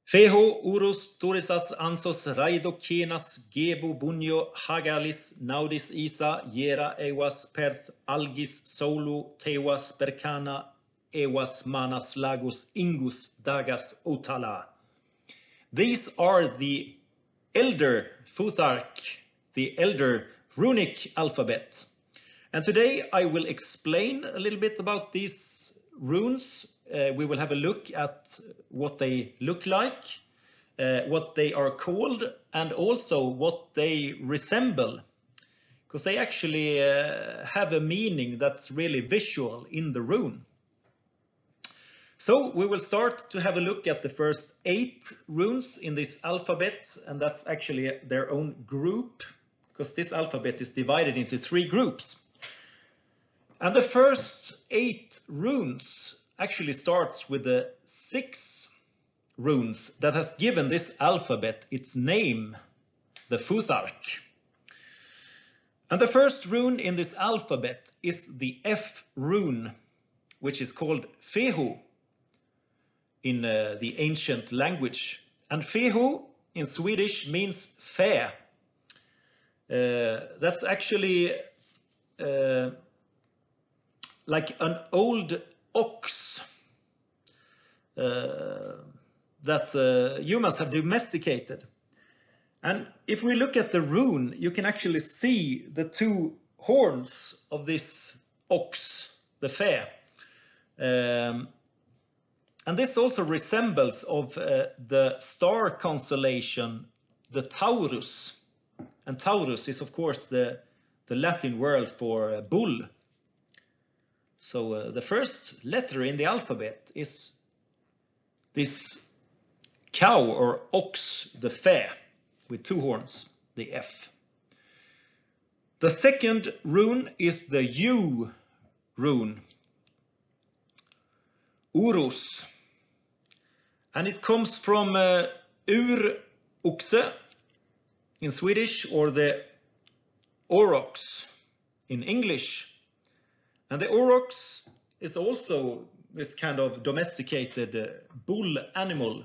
Feho, Urus, Turisas, Ansos, Raido, Kenas, Gebo, Vunio, Hagalis, Naudis, Isa, Yera, Ewas, Perth, Algis, Solu, Tewas, Berkana, Ewas, Manas, Lagos, Ingus, Dagas, Otala. These are the Elder Futhark, the Elder runic alphabet. And today I will explain a little bit about these runes. We will have a look at what they look like, what they are called, and also what they resemble, because they actually have a meaning that's really visual in the rune. So we will start to have a look at the first 8 runes in this alphabet, and that's actually their own group, because this alphabet is divided into 3 groups. And the first 8 runes actually starts with the 6 runes that has given this alphabet its name, the Futhark. And the first rune in this alphabet is the F rune, which is called Feho in the ancient language. And Feho in Swedish means fair. That's actually like an old ox that humans have domesticated. And if we look at the rune, you can actually see the 2 horns of this ox, the fair. And this also resembles of the star constellation, the Taurus. And Taurus is of course the Latin word for bull. So the first letter in the alphabet is this cow or ox, the fair, with 2 horns, the F. The second rune is the U rune, Urus. And it comes from ur-oxe in Swedish, or the aurochs in English. And the aurochs is also this kind of domesticated bull animal.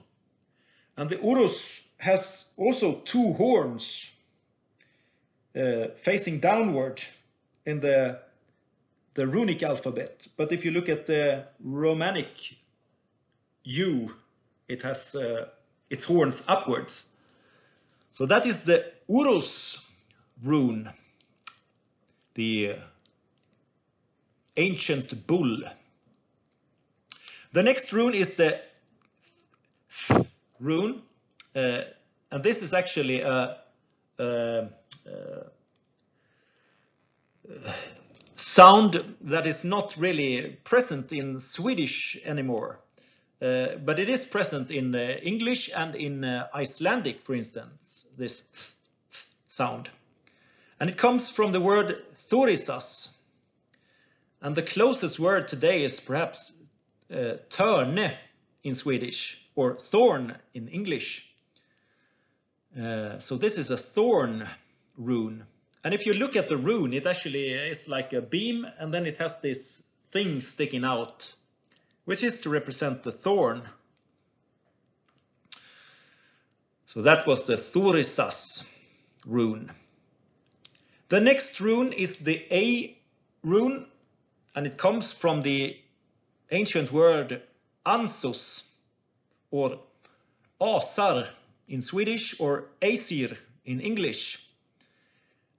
And the urus has also 2 horns facing downward in the runic alphabet. But if you look at the Romanic U, it has its horns upwards. So that is the Urus rune, the ancient bull. The next rune is the Th rune, and this is actually a sound that is not really present in Swedish anymore, but it is present in English and in Icelandic, for instance, this sound. And it comes from the word thorisas. And the closest word today is perhaps törne in Swedish, or thorn in English. So this is a thorn rune. And if you look at the rune, it actually is like a beam, and then it has this thing sticking out, which is to represent the thorn. So that was the thorisas rune. The next rune is the A rune, and it comes from the ancient word ansos, or asar in Swedish, or Aesir in English.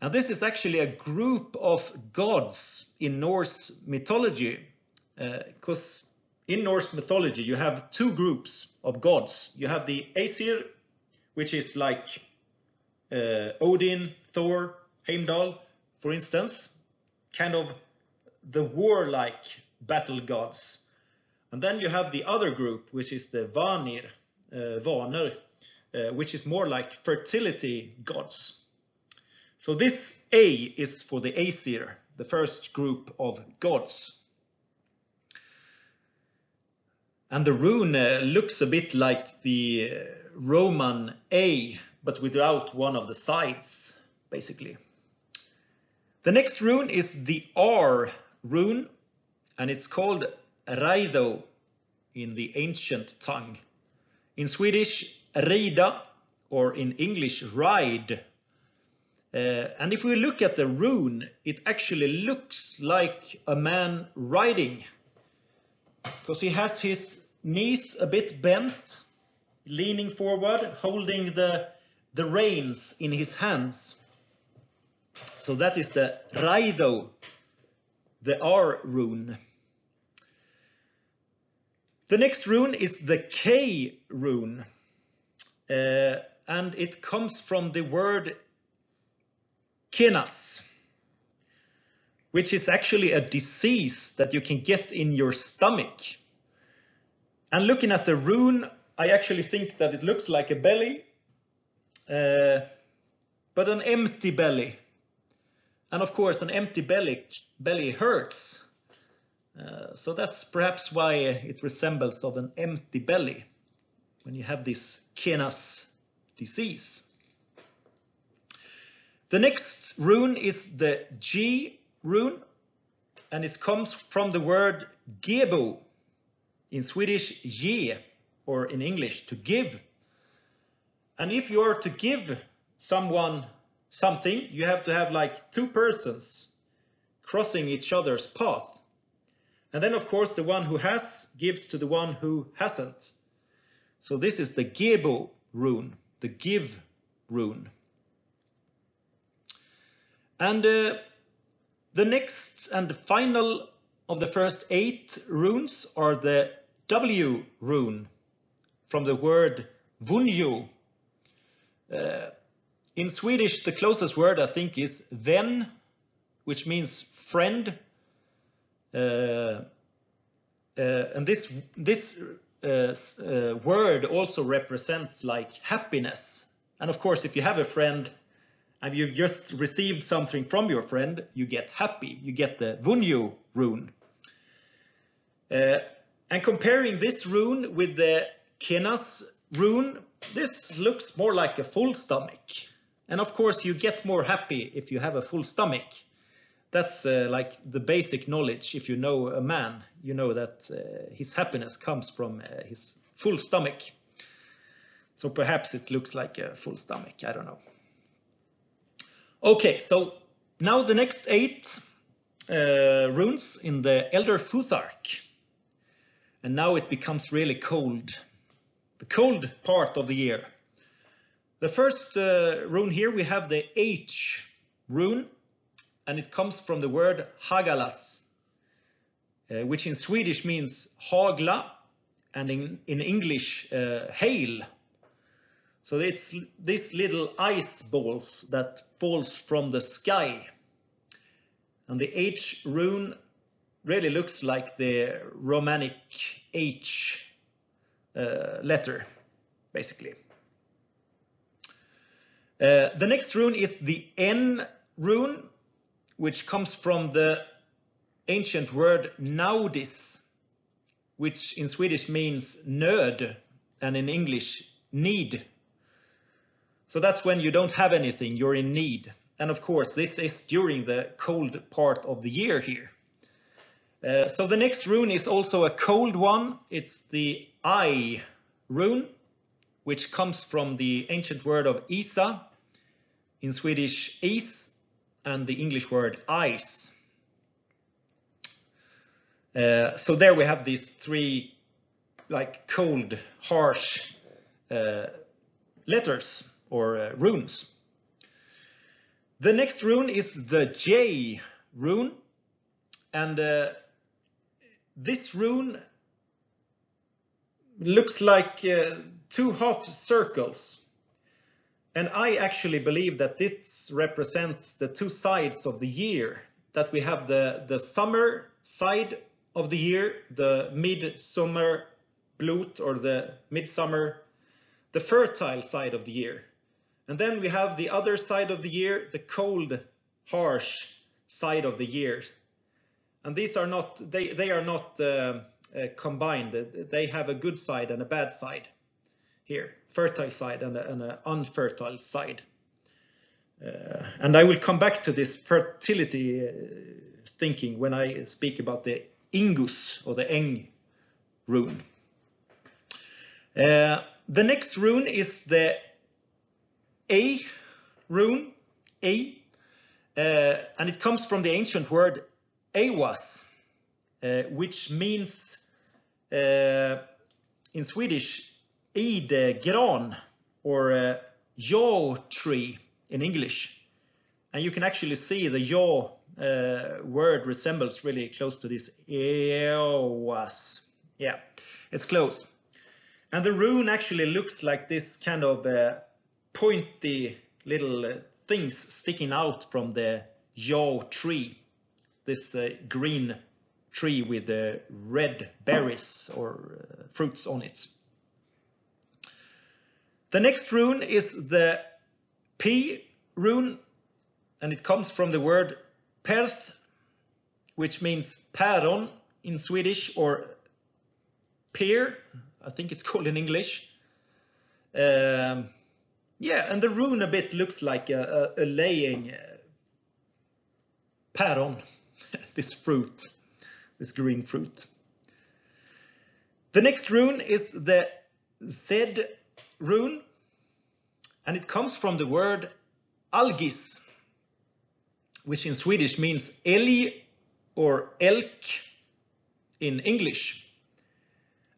And this is actually a group of gods in Norse mythology, because in Norse mythology you have 2 groups of gods. You have the Aesir, which is like Odin, Thor, Heimdall, for instance, kind of the warlike battle gods. And then you have the other group, which is the Vanir, Vaner, which is more like fertility gods. So this A is for the Aesir, the first group of gods. And the rune looks a bit like the Roman A, but without one of the sides, basically. The next rune is the R rune, and it's called Raido in the ancient tongue. in Swedish rida, or in English ride. And if we look at the rune, it actually looks like a man riding, because he has his knees a bit bent, leaning forward, holding the reins in his hands. So that is the raido, the R rune. The next rune is the K rune, and it comes from the word kenas, which is actually a disease that you can get in your stomach. And looking at the rune, I actually think that it looks like a belly, but an empty belly. And of course, an empty belly hurts. So that's perhaps why it resembles of an empty belly when you have this kenas disease. The next rune is the G rune, and it comes from the word gebo, in Swedish ge, or in English to give. And if you are to give someone something, you have to have like two persons crossing each other's path. And then of course the one who has gives to the one who hasn't. So this is the gebo rune, the give rune. And the next and final of the first 8 runes are the W rune, from the word vunjo. In Swedish, the closest word I think is vän, which means friend. And this word also represents like happiness. And of course, if you have a friend and you've just received something from your friend, you get happy. You get the vunjo rune. And comparing this rune with the kenas rune, this looks more like a full stomach. And of course, you get more happy if you have a full stomach. That's like the basic knowledge. If you know a man, you know that his happiness comes from his full stomach. So perhaps it looks like a full stomach. I don't know. Okay, so now the next 8 runes in the Elder Futhark. And now it becomes really cold. The cold part of the year. The first rune here, we have the H rune. And it comes from the word hagalas, which in Swedish means hagla, and in English, hail. So it's these little ice balls that falls from the sky. And the H rune really looks like the Romanic H letter, basically. The next rune is the N rune, which comes from the ancient word naudis, which in Swedish means nöd, and in English, need. So that's when you don't have anything, you're in need. And of course, this is during the cold part of the year here. So the next rune is also a cold one. It's the I rune, which comes from the ancient word of isa, in Swedish is, and the English word ice. So there we have these 3 like cold, harsh letters or runes. The next rune is the J rune, and this rune looks like 2 half circles. And I actually believe that this represents the 2 sides of the year. That we have the summer side of the year, the midsummer blut, or the midsummer, the fertile side of the year. And then we have the other side of the year, the cold, harsh side of the year. And these are not, they are not combined. They have a good side and a bad side. Here, fertile side and an unfertile side. And I will come back to this fertility thinking when I speak about the ingus, or the eng rune. The next rune is the A rune, A, and it comes from the ancient word Awas, which means in Swedish idegran, or yaw tree in English. And you can actually see the yaw word resembles really close to this Awas. Yeah, it's close. And the rune actually looks like this kind of pointy little things sticking out from the yaw tree, this green tree with red berries or fruits on it. The next rune is the P rune, and it comes from the word perth, which means päron in Swedish, or pear, I think it's called in English. Yeah, and the rune a bit looks like a laying päron, this fruit, this green fruit. The next rune is the Z rune, and it comes from the word algis, which in Swedish means älg or elk in English.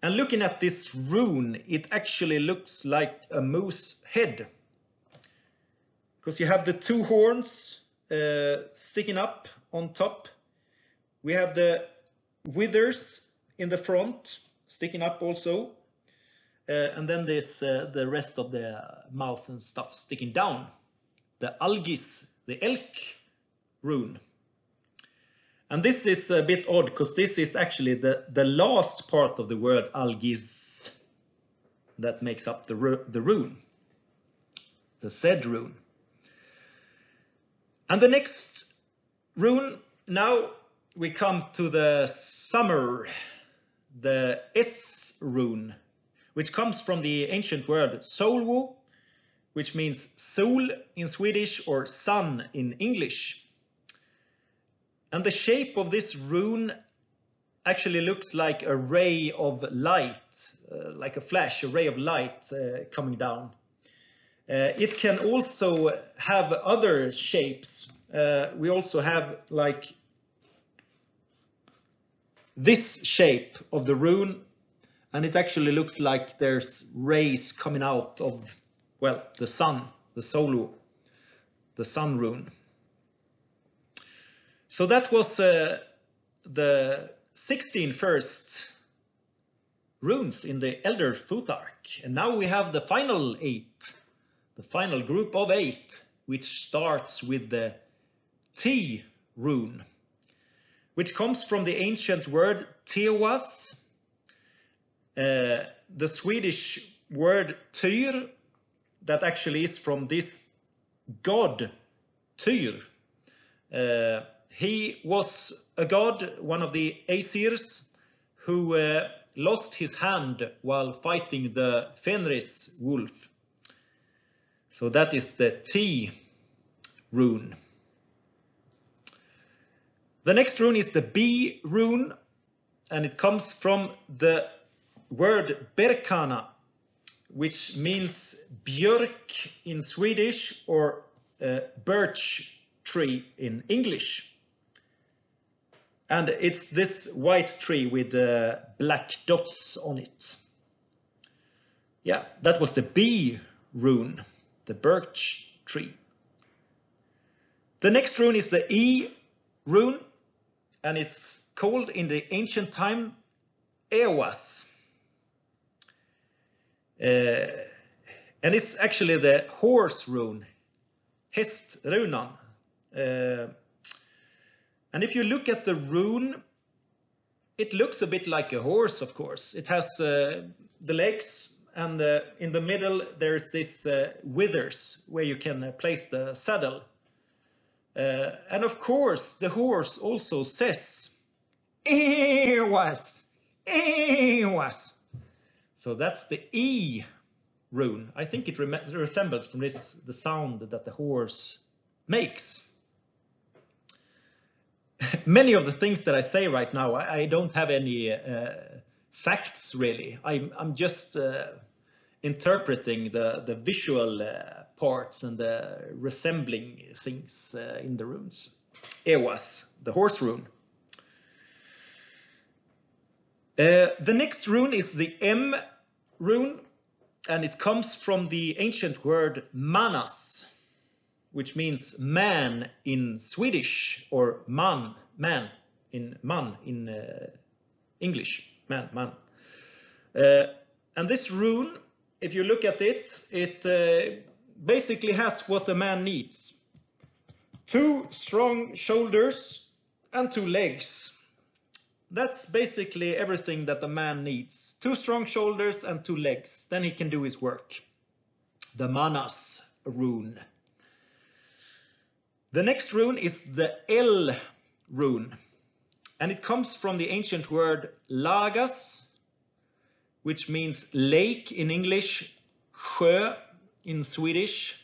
And looking at this rune, it actually looks like a moose head, because you have the two horns sticking up on top. We have the withers in the front sticking up also, and then there's the rest of the mouth and stuff sticking down. The algis, the elk rune. And this is a bit odd, because this is actually the last part of the word algis that makes up the rune, the Z rune. And the next rune, now we come to the summer, the S rune, which comes from the ancient word solvo, which means sol in Swedish or sun in English. And the shape of this rune actually looks like a ray of light, like a flash, a ray of light coming down. It can also have other shapes. We also have like this shape of the rune, and it actually looks like there's rays coming out of, well, the sun, the solo, the sun rune. So that was the 16 first runes in the Elder Futhark. And now we have the final 8, the final group of 8, which starts with the T rune, which comes from the ancient word tewas, the Swedish word tyr, that actually is from this god Tyr. He was a god, one of the Aesirs, who lost his hand while fighting the Fenris wolf. So that is the T rune. The next rune is the B rune, and it comes from the word berkana, which means björk in Swedish, or birch tree in English. And it's this white tree with black dots on it. Yeah, that was the B rune, the birch tree. The next rune is the E rune, and it's called in the ancient time Ewas. And it's actually the horse rune, hästrunan. And if you look at the rune, it looks a bit like a horse, of course. It has the legs, and in the middle there's this withers where you can place the saddle. And of course, the horse also says, Ewas, Ewas. So that's the E rune. I think it resembles from this the sound that the horse makes. Many of the things that I say right now, I don't have any facts really. I'm just interpreting the visual parts and the resembling things in the runes. Ewas, the horse rune. The next rune is the M rune, and it comes from the ancient word manas, which means man in Swedish, or man in English, man. And this rune, if you look at it, it basically has what a man needs. 2 strong shoulders and 2 legs. That's basically everything that a man needs. 2 strong shoulders and 2 legs. Then he can do his work. The manas rune. The next rune is the L rune. And it comes from the ancient word lagas, which means lake in English, sjö in Swedish.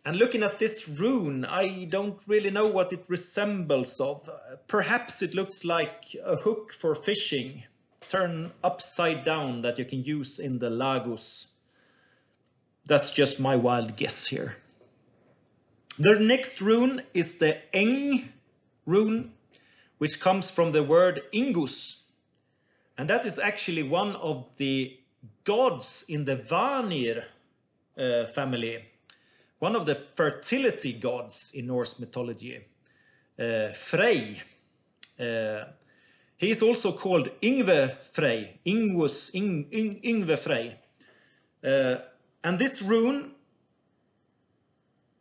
And looking at this rune, I don't really know what it resembles of. Perhaps it looks like a hook for fishing, turned upside down, that you can use in the lagos. That's just my wild guess here. The next rune is the Eng rune, which comes from the word ingus. And that is actually one of the gods in the Vanir family. One of the fertility gods in Norse mythology, Frey. He is also called Yngve Frey, Yngve Frey. And this rune,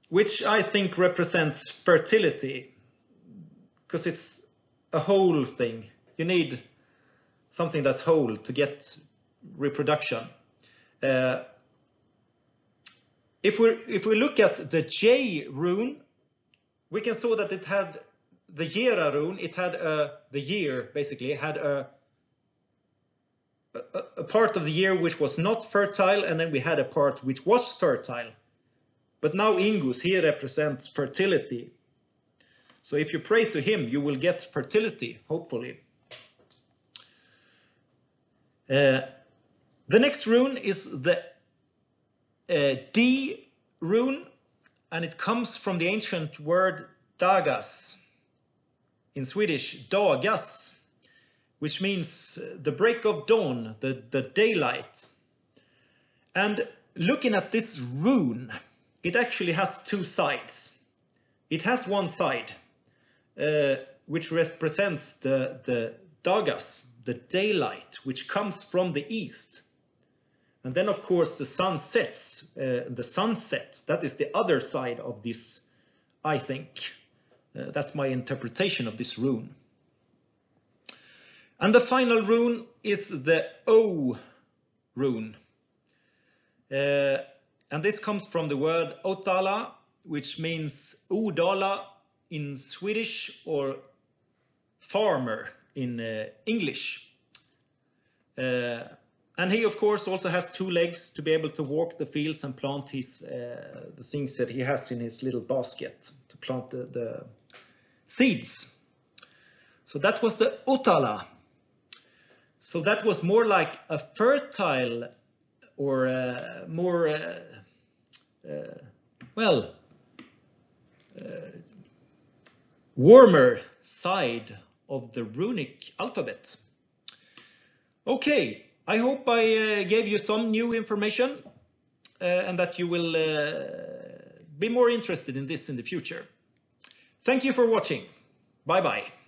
which I think represents fertility, because it's a whole thing. You need something that's whole to get reproduction. If we look at the J rune, we can see that it had the Gera rune. It had the year, basically. It had a part of the year which was not fertile, and then we had a part which was fertile. But now Ingus, he represents fertility. So if you pray to him, you will get fertility, hopefully. The next rune is the D rune, and it comes from the ancient word dagas, in Swedish dagas, which means the break of dawn, the daylight. And looking at this rune, it actually has 2 sides. It has one side which represents the dagas, the daylight, which comes from the east. And then, of course, the sun sets. The sunset, that is the other side of this, I think. That's my interpretation of this rune. And the final rune is the O rune. And this comes from the word otala, which means odala in Swedish, or farmer in English. And he, of course, also has 2 legs to be able to walk the fields and plant his the things that he has in his little basket to plant the seeds. So that was the Otala. So that was more like a fertile, or warmer side of the runic alphabet. Okay. I hope I gave you some new information and that you will be more interested in this in the future. Thank you for watching. Bye bye.